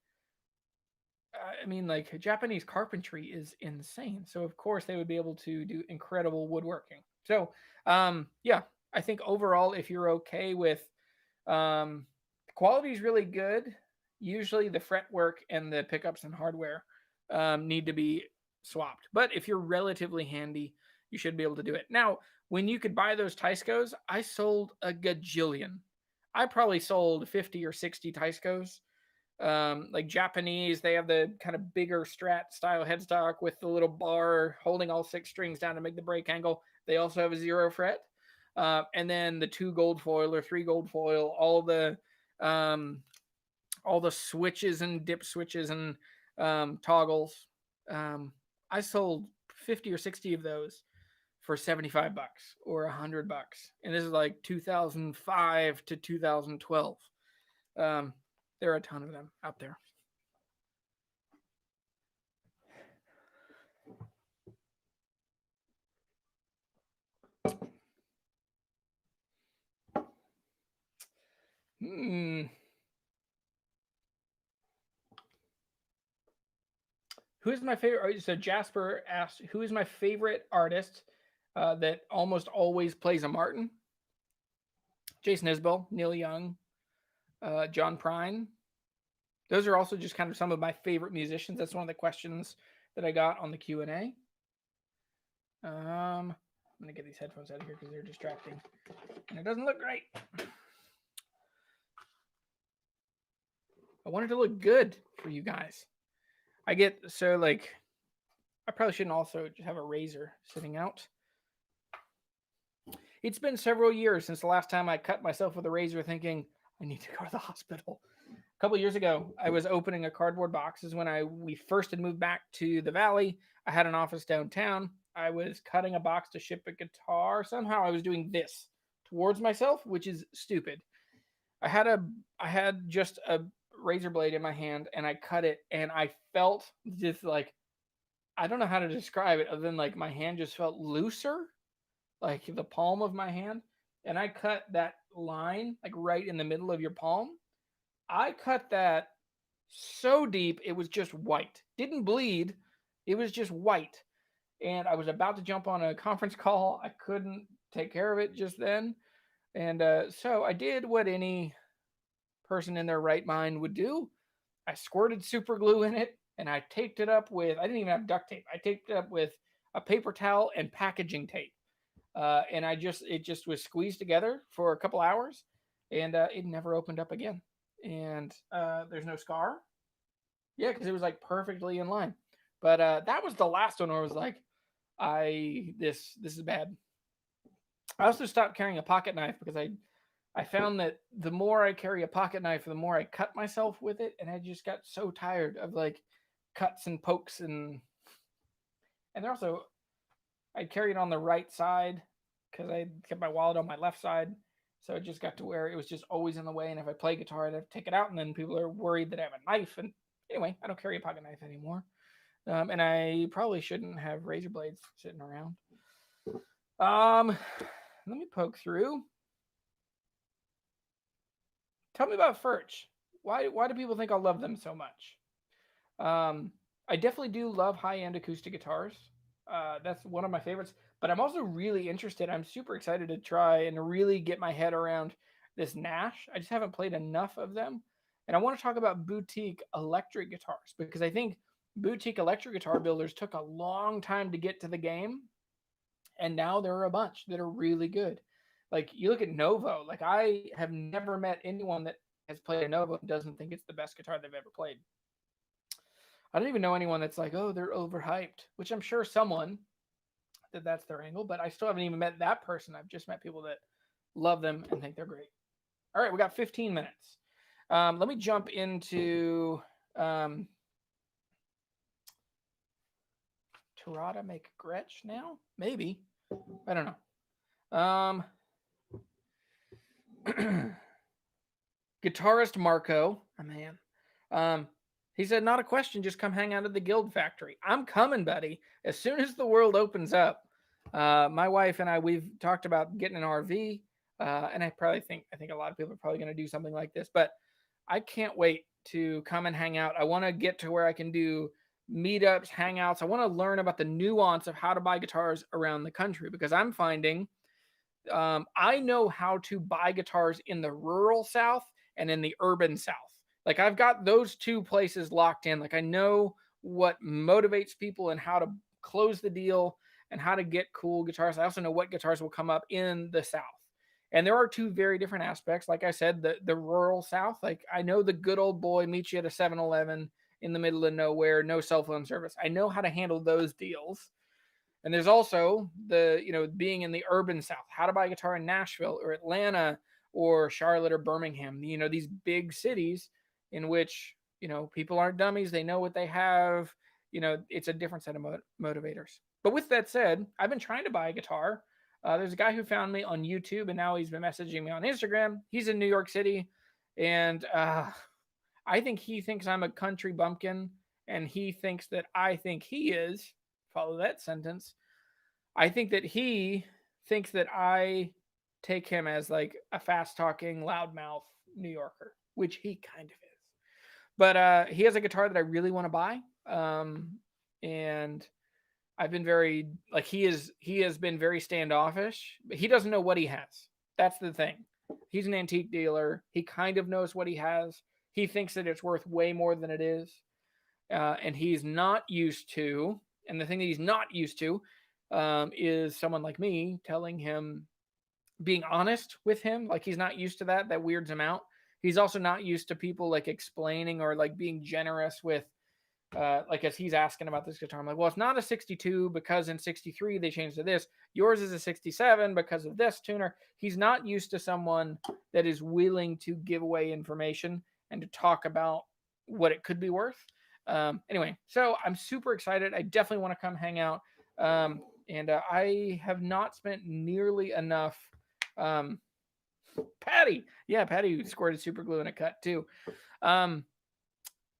like Japanese carpentry is insane. So of course they would be able to do incredible woodworking. So yeah, I think overall, if you're okay with quality is really good. Usually the fretwork and the pickups and hardware need to be swapped. But if you're relatively handy, you should be able to do it. Now, when you could buy those Tyscos, I sold a gajillion. I probably sold 50 or 60 Tyscos. Like Japanese, they have the kind of bigger Strat style headstock with the little bar holding all 6 strings down to make the break angle. They also have a 0 fret. And then the 2 gold foil or 3 gold foil, all the switches and dip switches and toggles. I sold 50 or 60 of those for $75 or $100, and this is like 2005 to 2012. There are a ton of them out there. Who is my favorite? So Jasper asked, who is my favorite artist that almost always plays a Martin? Jason Isbell, Neil Young, John Prine. Those are also just kind of some of my favorite musicians. That's one of the questions that I got on the Q&A. I'm going to get these headphones out of here because they're distracting. And it doesn't look great. I want it to look good for you guys. I probably shouldn't also just have a razor sitting out. It's been several years since the last time I cut myself with a razor thinking, I need to go to the hospital. A couple of years ago, I was opening a cardboard box. This is when we first had moved back to the Valley. I had an office downtown. I was cutting a box to ship a guitar. Somehow I was doing this towards myself, which is stupid. I had just a razor blade in my hand and I cut it and I felt just like, I don't know how to describe it other than like my hand just felt looser, like the palm of my hand. And I cut that line like right in the middle of your palm. I cut that so deep, it was just white. Didn't bleed. It was just white. And I was about to jump on a conference call. I couldn't take care of it just then. And so I did what any person in their right mind would do. I squirted super glue in it and I taped it up with, I didn't even have duct tape. I taped it up with a paper towel and packaging tape. And it just was squeezed together for a couple hours and it never opened up again. And there's no scar. Yeah, because it was like perfectly in line. But that was the last one where I was like, this is bad. I also stopped carrying a pocket knife because I found that the more I carry a pocket knife, the more I cut myself with it, and I just got so tired of like cuts and pokes and they're also, I carry it on the right side because I kept my wallet on my left side, so it just got to where it was just always in the way, and if I play guitar, I'd have to take it out, and then people are worried that I have a knife, and anyway, I don't carry a pocket knife anymore, and I probably shouldn't have razor blades sitting around. Let me poke through. Tell me about Furch. Why do people think I love them so much? I definitely do love high-end acoustic guitars. That's one of my favorites. But I'm also really interested. I'm super excited to try and really get my head around this Nash. I just haven't played enough of them. And I want to talk about boutique electric guitars because I think boutique electric guitar builders took a long time to get to the game. And now there are a bunch that are really good. Like you look at Novo, like I have never met anyone that has played a Novo and doesn't think it's the best guitar they've ever played. I don't even know anyone that's like, oh, they're overhyped, which I'm sure someone that's their angle, but I still haven't even met that person. I've just met people that love them and think they're great. All right, we got 15 minutes. Let me jump into Terada make Gretsch now? Maybe. I don't know. Guitarist Marco, oh man. He said, not a question, just come hang out at the Guild Factory. I'm coming, buddy. As soon as the world opens up. My wife and I, we've talked about getting an RV. And I think a lot of people are probably going to do something like this, but I can't wait to come and hang out. I want to get to where I can do meetups, hangouts. I want to learn about the nuance of how to buy guitars around the country, because I'm finding I know how to buy guitars in the rural South and in the urban South. Like I've got those two places locked in. Like I know what motivates people and how to close the deal and how to get cool guitars. I also know what guitars will come up in the South. And there are two very different aspects. Like I said, the rural South, like I know the good old boy meets you at a 7-Eleven in the middle of nowhere, no cell phone service. I know how to handle those deals. And there's also being in the urban South, how to buy a guitar in Nashville or Atlanta or Charlotte or Birmingham, these big cities in which, people aren't dummies. They know what they have. It's a different set of motivators. But with that said, I've been trying to buy a guitar. There's a guy who found me on YouTube, and now he's been messaging me on Instagram. He's in New York City, and I think he thinks I'm a country bumpkin, and he thinks that I think he is. Follow that sentence. I think that he thinks that I take him as like a fast talking, loudmouth New Yorker, which he kind of is. But he has a guitar that I really want to buy. And I've been very like he has been very standoffish, but he doesn't know what he has. That's the thing. He's an antique dealer. He kind of knows what he has. He thinks that it's worth way more than it is. And he's not used to, and the thing that he's not used to is someone like me telling him, being honest with him. Like he's not used to that. That weirds him out. He's also not used to people like explaining or like being generous with, like as he's asking about this guitar. I'm like, well, it's not a 62 because in 63 they changed to this. Yours is a 67 because of this tuner. He's not used to someone that is willing to give away information and to talk about what it could be worth. Anyway, so I'm super excited. I definitely want to come hang out. And I have not spent nearly enough. Patty squirted super glue in a cut too.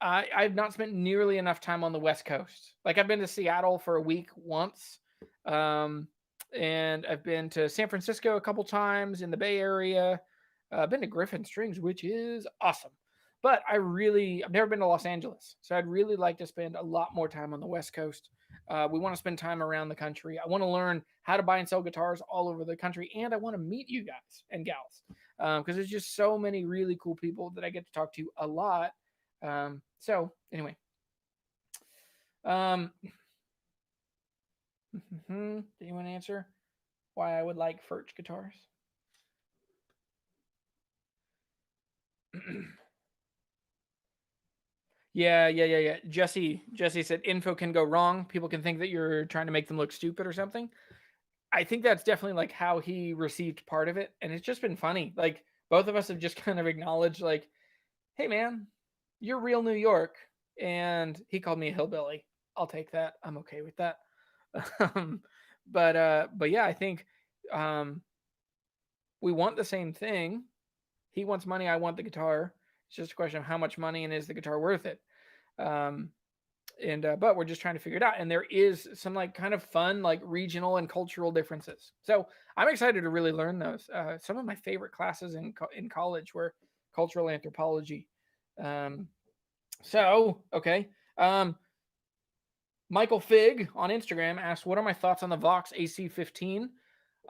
I've not spent nearly enough time on the West Coast. Like I've been to Seattle for a week once. And I've been to San Francisco a couple times in the Bay Area. I've been to Griffin Strings, which is awesome. But I've never been to Los Angeles. So I'd really like to spend a lot more time on the West Coast. We want to spend time around the country. I want to learn how to buy and sell guitars all over the country. And I want to meet you guys and gals. Because there's just so many really cool people that I get to talk to a lot. So anyway. Do you want to answer why I would like Furch guitars? Yeah. Jesse said info can go wrong. People can think that you're trying to make them look stupid or something. I think that's definitely like how he received part of it. And it's just been funny. Like both of us have just kind of acknowledged like, hey man, you're real New York. And he called me a hillbilly. I'll take that. I'm okay with that. But yeah, I think we want the same thing. He wants money. I want the guitar. It's just a question of how much money and is the guitar worth it. But we're just trying to figure it out. And there is some like kind of fun, like regional and cultural differences. So I'm excited to really learn those. Some of my favorite classes in college were cultural anthropology. Okay. Michael Fig on Instagram asked, what are my thoughts on the Vox AC15?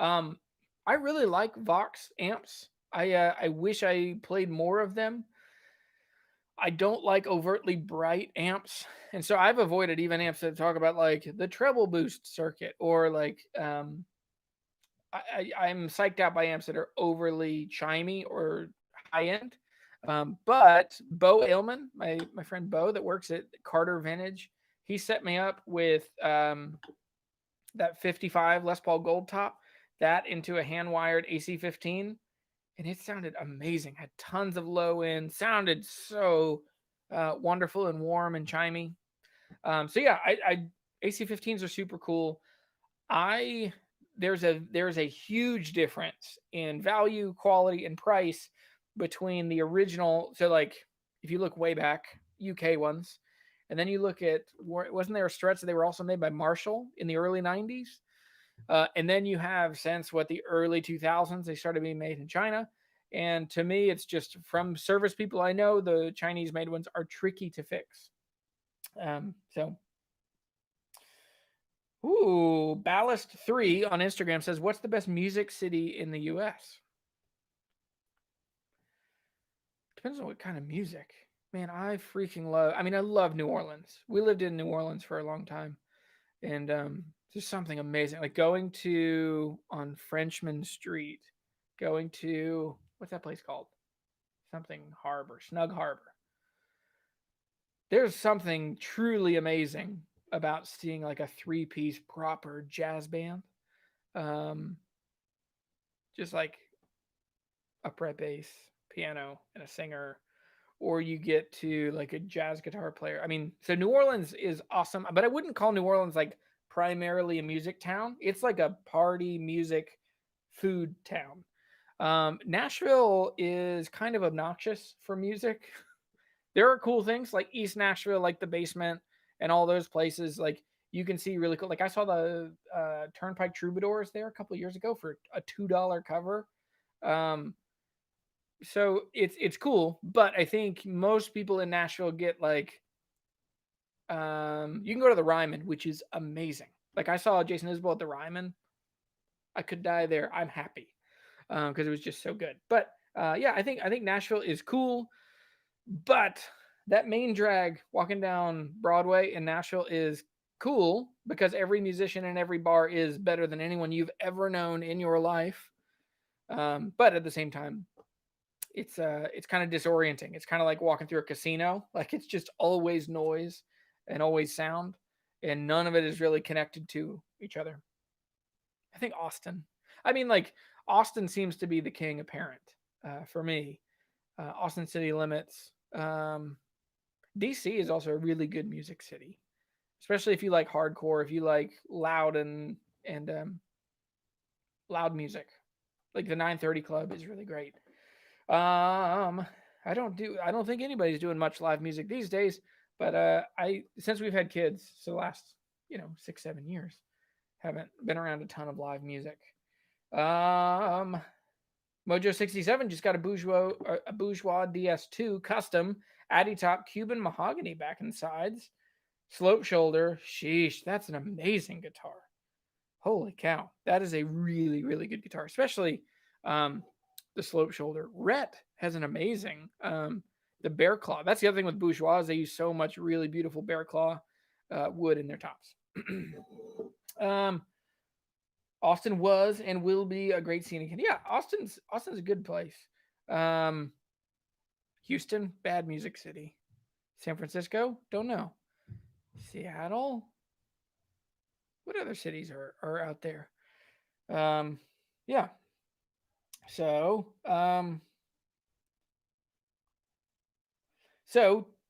I really like Vox amps. I wish I played more of them. I don't like overtly bright amps. And so I've avoided even amps that talk about like the treble boost circuit or like I'm psyched out by amps that are overly chimey or high end. But Bo Ailman, my friend Bo that works at Carter Vintage, he set me up with that 55 Les Paul Gold Top, that into a hand wired AC15. And it sounded amazing. Had tons of low end. Sounded so wonderful and warm and chimey. So yeah, AC15s are super cool. I there's a huge difference in value, quality, and price between the original. So like if you look way back, UK ones, and then you look at, wasn't there a stretch that they were also made by Marshall in the early 90s? And then you have, since the early 2000s, they started being made in China. And to me, it's just, from service people I know, the Chinese made ones are tricky to fix. Ballast 3 on Instagram says, what's the best music city in the US? Depends on what kind of music. Man, I love New Orleans. We lived in New Orleans for a long time. And just something amazing. Like going to, on Frenchman Street, going to, what's that place called? Something Harbor, Snug Harbor. There's something truly amazing about seeing like a 3-piece proper jazz band. Just like upright bass, piano, and a singer. Or you get to like a jazz guitar player. I mean, so New Orleans is awesome, but I wouldn't call New Orleans like primarily a music town. It's like a party, music, food town. Nashville is kind of obnoxious for music. There are cool things like East Nashville, like the Basement and all those places. Like you can see really cool. Like I saw the Turnpike Troubadours there a couple of years ago for a $2 cover. So it's cool, but I think most people in Nashville get like, you can go to the Ryman, which is amazing. Like I saw Jason Isbell at the Ryman. I could die there. I'm happy because it was just so good. But yeah, I think Nashville is cool, but that main drag walking down Broadway in Nashville is cool because every musician in every bar is better than anyone you've ever known in your life. But at the same time, it's kind of disorienting. It's kind of like walking through a casino. Like it's just always noise and always sound, and none of it is really connected to each other. I think Austin. I mean, like Austin seems to be the king apparent for me. Austin City Limits. DC is also a really good music city, especially if you like hardcore, if you like loud and loud music. Like the 930 Club is really great. I don't think anybody's doing much live music these days, but since we've had kids, so the last 6-7 years, haven't been around a ton of live music. Mojo 67 just got a bourgeois DS2 custom Addy top Cuban mahogany back and sides, slope shoulder. Sheesh, that's an amazing guitar. Holy cow, that is a really, really good guitar, especially the slope shoulder. Rhett has an amazing the bear claw. That's the other thing with bourgeois, is they use so much really beautiful bear claw wood in their tops. Austin was and will be a great scenic. Yeah, Austin's a good place. Houston, bad music city. San Francisco, don't know. Seattle, what other cities are out there? Yeah. So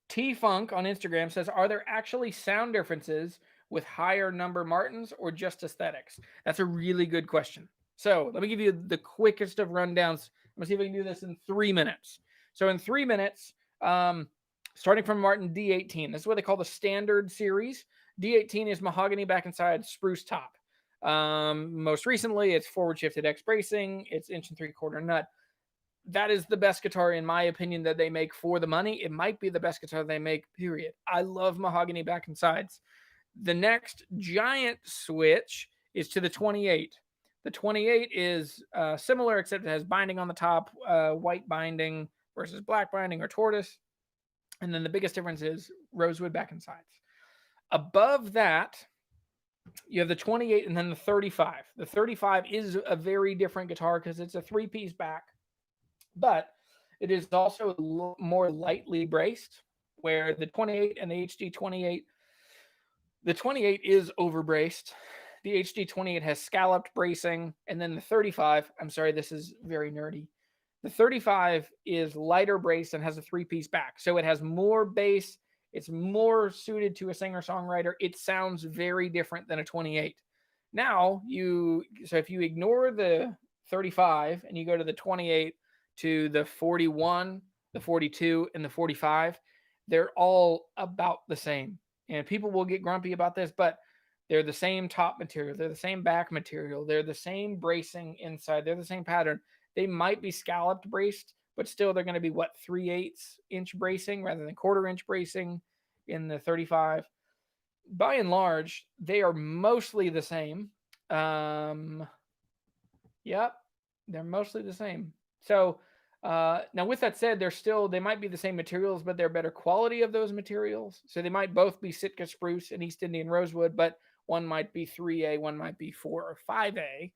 T-Funk on Instagram says, are there actually sound differences with higher number Martins or just aesthetics? That's a really good question. So let me give you the quickest of rundowns. I'm gonna see if I can do this in 3 minutes. So in 3 minutes, starting from Martin D18, this is what they call the standard series. D18 is mahogany back and side, spruce top. Most recently, it's forward shifted X bracing. It's 1 3/4 nut. That is the best guitar, in my opinion, that they make for the money. It might be the best guitar they make, period. I love mahogany back and sides. The next giant switch is to the 28. The 28 is similar, except it has binding on the top, white binding versus black binding or tortoise. And then the biggest difference is rosewood back and sides. Above that, you have the 28 and then the 35. The 35 is a very different guitar because it's a 3-piece back, but it is also more lightly braced, where the 28 and the HD 28, the 28 is overbraced. The HD 28 has scalloped bracing, and then the 35, I'm sorry, this is very nerdy. The 35 is lighter braced and has a 3-piece back. So it has more bass. It's more suited to a singer-songwriter. It sounds very different than a 28. Now so if you ignore the 35 and you go to the 28 to the 41, the 42, and the 45, they're all about the same. And people will get grumpy about this, but they're the same top material. They're the same back material. They're the same bracing inside. They're the same pattern. They might be scalloped braced, but still they're going to be 3/8 inch bracing rather than 1/4 inch bracing in the 35. By and large, they are mostly the same. Yep, they're mostly the same. So now with that said, they might be the same materials, but they're better quality of those materials. So they might both be Sitka spruce and East Indian rosewood, but one might be 3A, one might be 4 or 5A.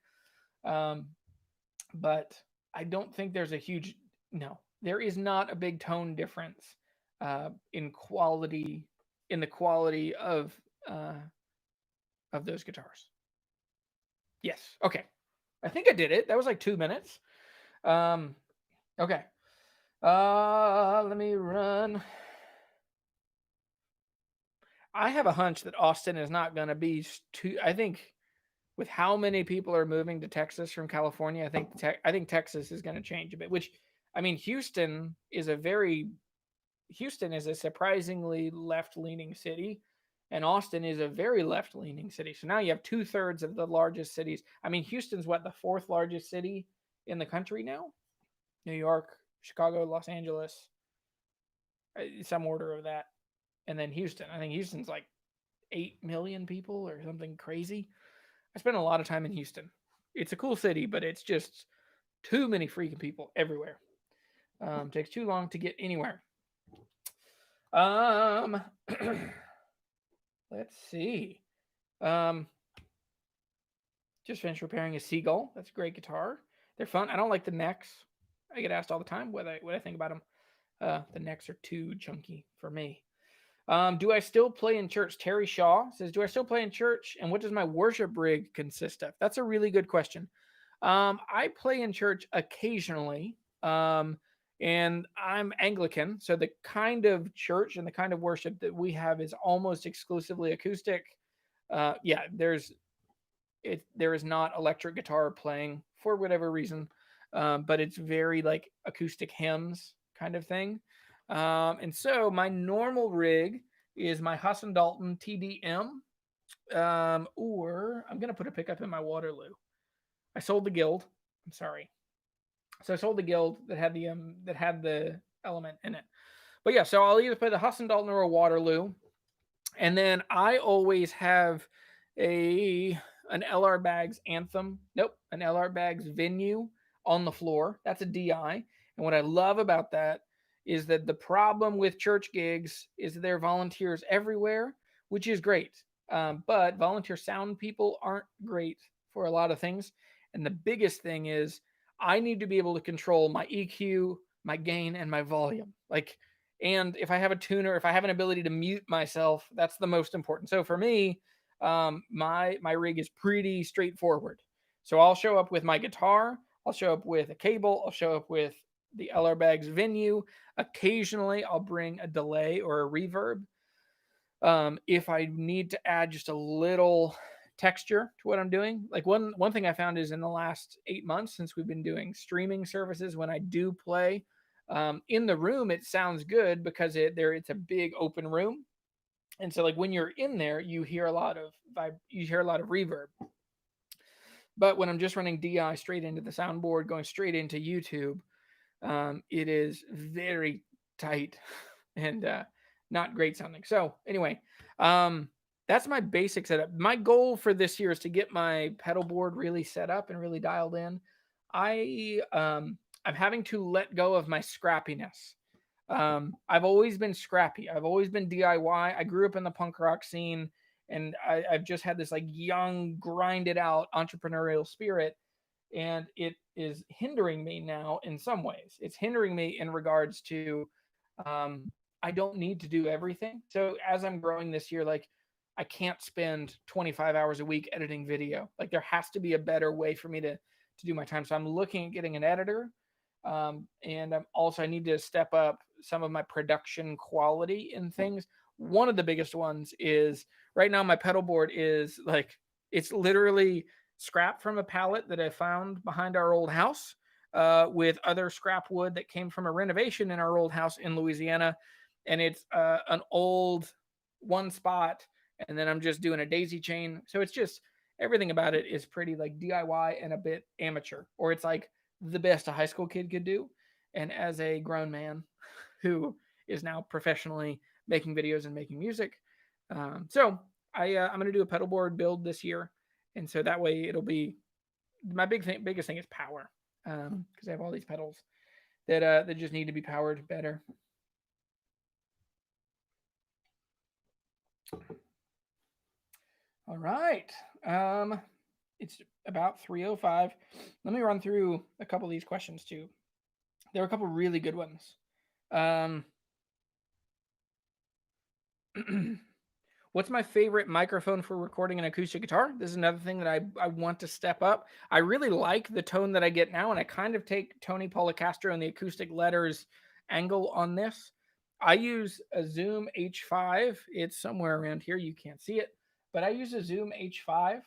But I don't think there's there is not a big tone difference in the quality of those guitars. Yes. Okay. I think I did it. That was like 2 minutes. Okay. Let me run. I have a hunch that Austin is not going to be I think with how many people are moving to Texas from California, I think Texas is going to change a bit, which I mean, Houston is a surprisingly left-leaning city, and Austin is a very left-leaning city. So now you have 2/3 of the largest cities. I mean, Houston's the 4th largest city in the country now? New York, Chicago, Los Angeles, some order of that. And then Houston. I think Houston's like 8 million people or something crazy. I spent a lot of time in Houston. It's a cool city, but it's just too many freaking people everywhere. Takes too long to get anywhere. Let's see. Just finished repairing a Seagull. That's a great guitar. They're fun. I don't like the necks. I get asked all the time what I think about them. The necks are too chunky for me. Do I still play in church? Terry Shaw says, do I still play in church? And what does my worship rig consist of? That's a really good question. I play in church occasionally. And I'm Anglican. So the kind of church and the kind of worship that we have is almost exclusively acoustic. There is not electric guitar playing for whatever reason. But it's very like acoustic hymns kind of thing. And so my normal rig is my Husson Dalton TDM, or I'm going to put a pickup in my Waterloo. I sold the Guild. I'm sorry. So I sold the Guild that had the element in it. But yeah, so I'll either play the Husson Dalton or a Waterloo. And then I always have an LR Baggs Anthem. Nope, an LR Baggs Venue on the floor. That's a DI. And what I love about that is that the problem with church gigs is that there are volunteers everywhere, which is great. But volunteer sound people aren't great for a lot of things. And the biggest thing is I need to be able to control my EQ, my gain, and my volume. And if I have a tuner, if I have an ability to mute myself, that's the most important. So for me, my rig is pretty straightforward. So I'll show up with my guitar, I'll show up with a cable, I'll show up with the LR Baggs Venue. Occasionally, I'll bring a delay or a reverb. If I need to add just a little texture to what I'm doing, like one thing I found is in the last 8 months since we've been doing streaming services, when I do play in the room, it sounds good because it's a big open room, and so like when you're in there, you hear a lot of reverb. But when I'm just running DI straight into the soundboard, going straight into YouTube, it is very tight and not great sounding. So anyway, that's my basic setup. My goal for this year is to get my pedal board really set up and really dialed in. I'm having to let go of my scrappiness. I've always been scrappy. I've always been DIY. I grew up in the punk rock scene, and I've just had this like young, grinded out entrepreneurial spirit. And it is hindering me now in some ways. It's hindering me in regards to I don't need to do everything. So as I'm growing this year, like I can't spend 25 hours a week editing video. Like there has to be a better way for me to do my time. So I'm looking at getting an editor. And I need to step up some of my production quality in things. One of the biggest ones is right now my pedal board is like It's literally scrap from a pallet that I found behind our old house, with other scrap wood that came from a renovation in our old house in Louisiana. And it's an old one spot, and then I'm just doing a daisy chain. So it's just everything about it is pretty like DIY and a bit amateur, or it's like the best a high school kid could do. And as a grown man who is now professionally making videos and making music, so I'm going to do a pedal board build this year, and so that way it'll be my biggest thing is power, because I have all these pedals that just need to be powered better. All right. It's about 3:05. Let me run through a couple of these questions too. There were a couple really good ones. What's my favorite microphone for recording an acoustic guitar? This is another thing that I want to step up. I really like the tone that I get now, and I kind of take Tony Policastro and the Acoustic Letters angle on this. I use a Zoom H5. It's somewhere around here. You can't see it, but I use a Zoom H5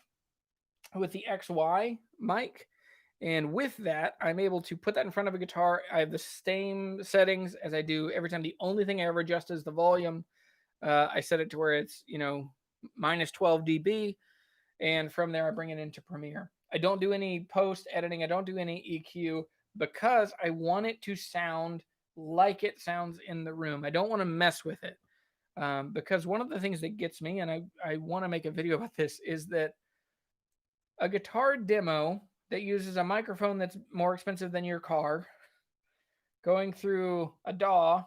with the XY mic. And with that, I'm able to put that in front of a guitar. I have the same settings as I do every time. The only thing I ever adjust is the volume. I set it to where it's, minus 12 dB. And from there, I bring it into Premiere. I don't do any post editing. I don't do any EQ because I want it to sound like it sounds in the room. I don't want to mess with it. Because one of the things that gets me, and I want to make a video about this, is that a guitar demo that uses a microphone that's more expensive than your car, going through a DAW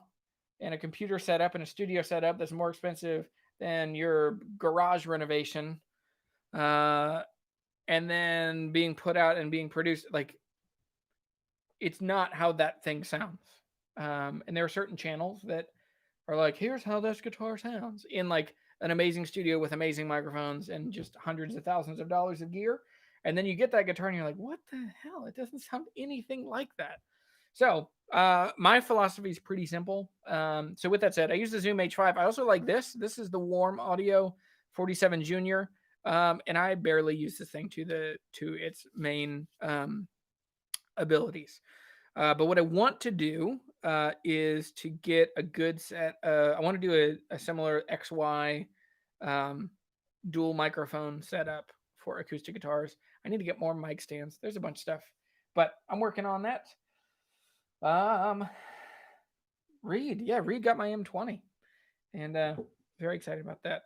and a computer setup and a studio setup that's more expensive than your garage renovation, and then being put out and being produced, like, it's not how that thing sounds. And there are certain channels that are like, here's how this guitar sounds in like an amazing studio with amazing microphones and just hundreds of thousands of dollars of gear. And then you get that guitar and you're like, what the hell? It doesn't sound anything like that. So my philosophy is pretty simple. So with that said, I use the Zoom H5. I also like this. This is the Warm Audio 47 Junior. And I barely use this thing to its main abilities. But what I want to do is to get a good set. I want to do a similar XY dual microphone setup for acoustic guitars. I need to get more mic stands. There's a bunch of stuff, but I'm working on that. Reed got my M20, and very excited about that.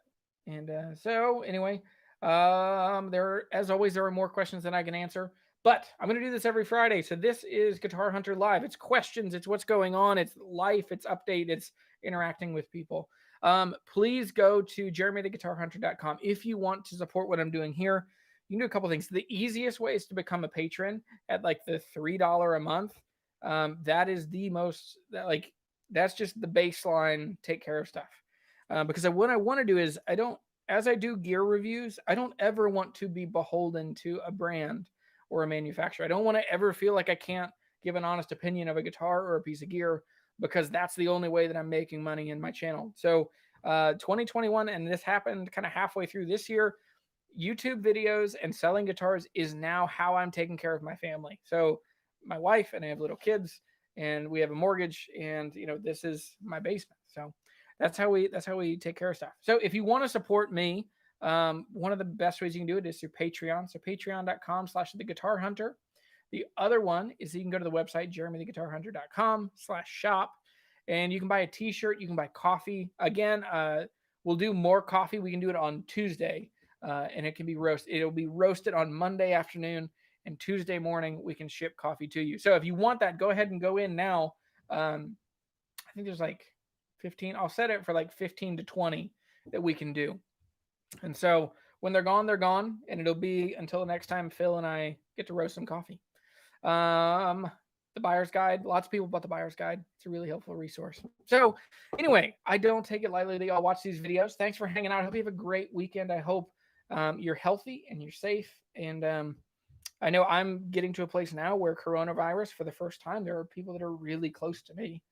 And so anyway, as always, there are more questions than I can answer. But I'm going to do this every Friday. So this is Guitar Hunter Live. It's questions. It's what's going on. It's life. It's update. It's interacting with people. Please go to jeremytheguitarhunter.com if you want to support what I'm doing here. You can do a couple things. The easiest way is to become a patron at like the $3 a month. That is the most, that's just the baseline take care of stuff. Because what I want to do is as I do gear reviews, I don't ever want to be beholden to a brand or a manufacturer. I don't want to ever feel like I can't give an honest opinion of a guitar or a piece of gear, because that's the only way that I'm making money in my channel. So 2021, and this happened kind of halfway through this year, YouTube videos and selling guitars is now how I'm taking care of my family. So my wife and I have little kids, and we have a mortgage, and this is my basement. So that's how we take care of stuff. So if you want to support me, one of the best ways you can do it is through Patreon. So patreon.com/theguitarhunter. The other one is you can go to the website, jeremytheguitarhunter.com/shop, and you can buy a t-shirt. You can buy coffee. Again, we'll do more coffee. We can do it on Tuesday, and it can be roasted. It'll be roasted on Monday afternoon, and Tuesday morning we can ship coffee to you. So if you want that, go ahead and go in now. I think there's like 15. I'll set it for like 15 to 20 that we can do. And so when they're gone, and it'll be until the next time Phil and I get to roast some coffee. The buyer's guide. Lots of people bought the buyer's guide. It's a really helpful resource. So anyway, I don't take it lightly that y'all watch these videos. Thanks for hanging out. I hope you have a great weekend. I hope you're healthy and you're safe. And I know I'm getting to a place now where coronavirus, for the first time, there are people that are really close to me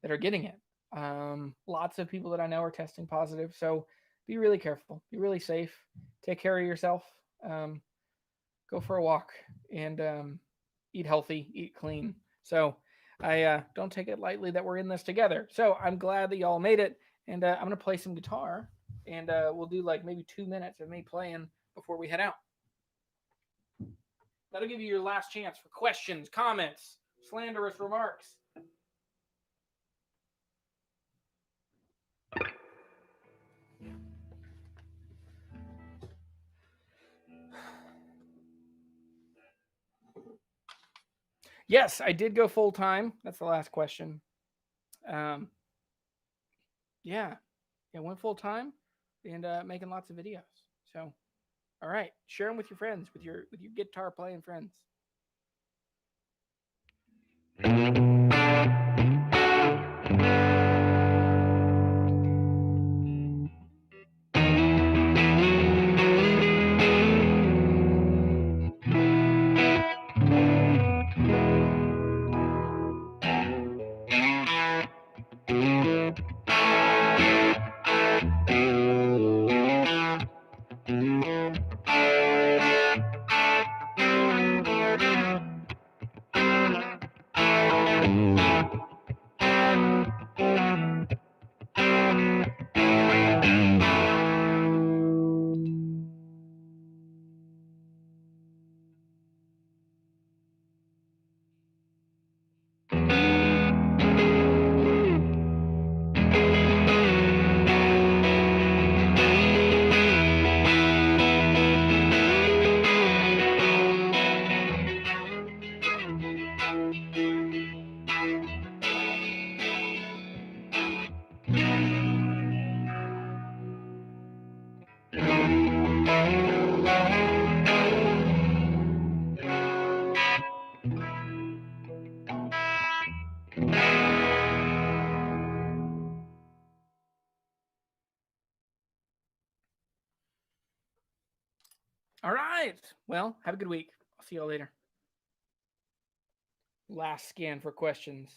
that are getting it. Lots of people that I know are testing positive. So be really careful. Be really safe. Take care of yourself. go for a walk, and eat healthy, eat clean. So I don't take it lightly that we're in this together. So I'm glad that y'all made it, and I'm gonna play some guitar, and we'll do like maybe 2 minutes of me playing before we head out. That'll give you your last chance for questions, comments, slanderous remarks. Yes, I did go full time. That's the last question. Yeah, went full time and making lots of videos. So, all right, share them with your friends, with your guitar playing friends. All right. Well, have a good week. I'll see y'all later. Last scan for questions.